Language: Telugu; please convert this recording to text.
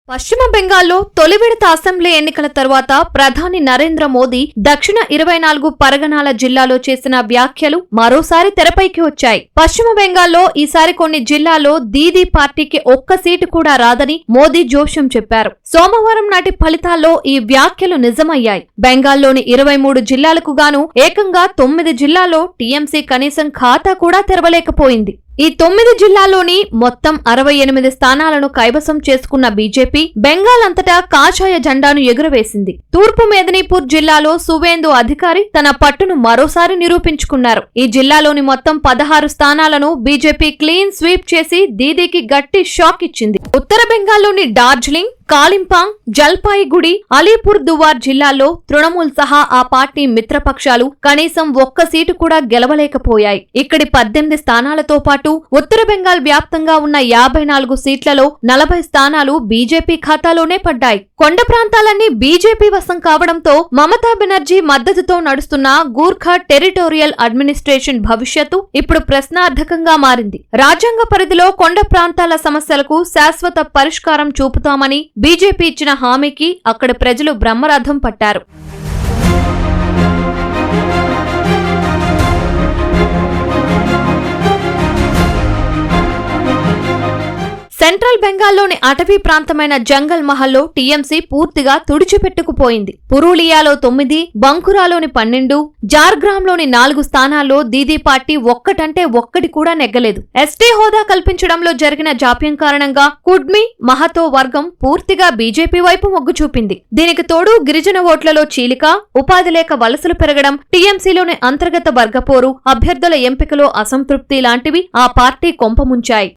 పశ్చిమ బెంగాల్లో తొలి విడత అసెంబ్లీ ఎన్నికల తర్వాత ప్రధాని నరేంద్ర మోదీ దక్షిణ 24 పరగనాల జిల్లాలో చేసిన వ్యాఖ్యలు మరోసారి తెరపైకి వచ్చాయి. పశ్చిమ బెంగాల్లో ఈసారి కొన్ని జిల్లాల్లో దీదీ పార్టీకి ఒక్క సీటు కూడా రాదని మోదీ జోష్యం చెప్పారు. సోమవారం నాటి ఫలితాల్లో ఈ వ్యాఖ్యలు నిజమయ్యాయి. బెంగాల్లోని 23 జిల్లాలకు గాను ఏకంగా 9 జిల్లాల్లో టీఎంసీ కనీసం ఖాతా కూడా తెరవలేకపోయింది. ఈ 9 జిల్లాల్లోని మొత్తం 68 స్థానాలను కైవసం చేసుకున్న బీజేపీ బెంగాల్ అంతటా కాషాయ జెండాను ఎగురవేసింది. తూర్పు మేదినీపూర్ జిల్లాలో సువేందు అధికారి తన పట్టును మరోసారి నిరూపించుకున్నారు. ఈ జిల్లాలోని మొత్తం 16 స్థానాలను బీజేపీ క్లీన్ స్వీప్ చేసి దీదీకి గట్టి షాక్ ఇచ్చింది. ఉత్తర బెంగాల్లోని డార్జిలింగ్, కాలింపాంగ్, జల్పాయిగుడి, అలీపూర్ దువార్ జిల్లాల్లో తృణమూల్ సహా ఆ పార్టీ మిత్రపక్షాలు కనీసం ఒక్క సీటు కూడా గెలవలేకపోయాయి. ఇక్కడి 18 స్థానాలతో పాటు ఉత్తర బెంగాల్ వ్యాప్తంగా ఉన్న 54 సీట్లలో 40 స్థానాలు బీజేపీ ఖాతాలోనే పడ్డాయి. కొండ ప్రాంతాలన్నీ బీజేపీ వశం కావడంతో మమతా బెనర్జీ మద్దతుతో నడుస్తున్న గూర్ఖా టెరిటోరియల్ అడ్మినిస్ట్రేషన్ భవిష్యత్తు ఇప్పుడు ప్రశ్నార్థకంగా మారింది. రాజ్యాంగ పరిధిలో కొండ ప్రాంతాల సమస్యలకు శాశ్వత పరిష్కారం చూపుతామని బీజేపీ ఇచ్చిన హామీకి అక్కడ ప్రజలు బ్రహ్మరథం పట్టారు. సెంట్రల్ బెంగాల్లోని అటవీ ప్రాంతమైన జంగల్ మహల్లో టీఎంసీ పూర్తిగా తుడిచిపెట్టుకుపోయింది. పురూలియాలో 9, బంకురాలోని 12, జార్గ్రామ్లోని 4 స్థానాల్లో దీదీ పార్టీ ఒక్కటంటే ఒక్కటి కూడా నెగ్గలేదు. ఎస్టీ హోదా కల్పించడంలో జరిగిన జాప్యం కారణంగా కుడ్మి, మహతో వర్గం పూర్తిగా బీజేపీ వైపు మొగ్గు చూపింది. దీనికి తోడు గిరిజన ఓట్లలో చీలిక, ఉపాధి లేక వలసలు పెరగడం, టీఎంసీలోని అంతర్గత వర్గపోరు, అభ్యర్థుల ఎంపికలో అసంతృప్తి లాంటివి ఆ పార్టీ కొంపముంచాయి.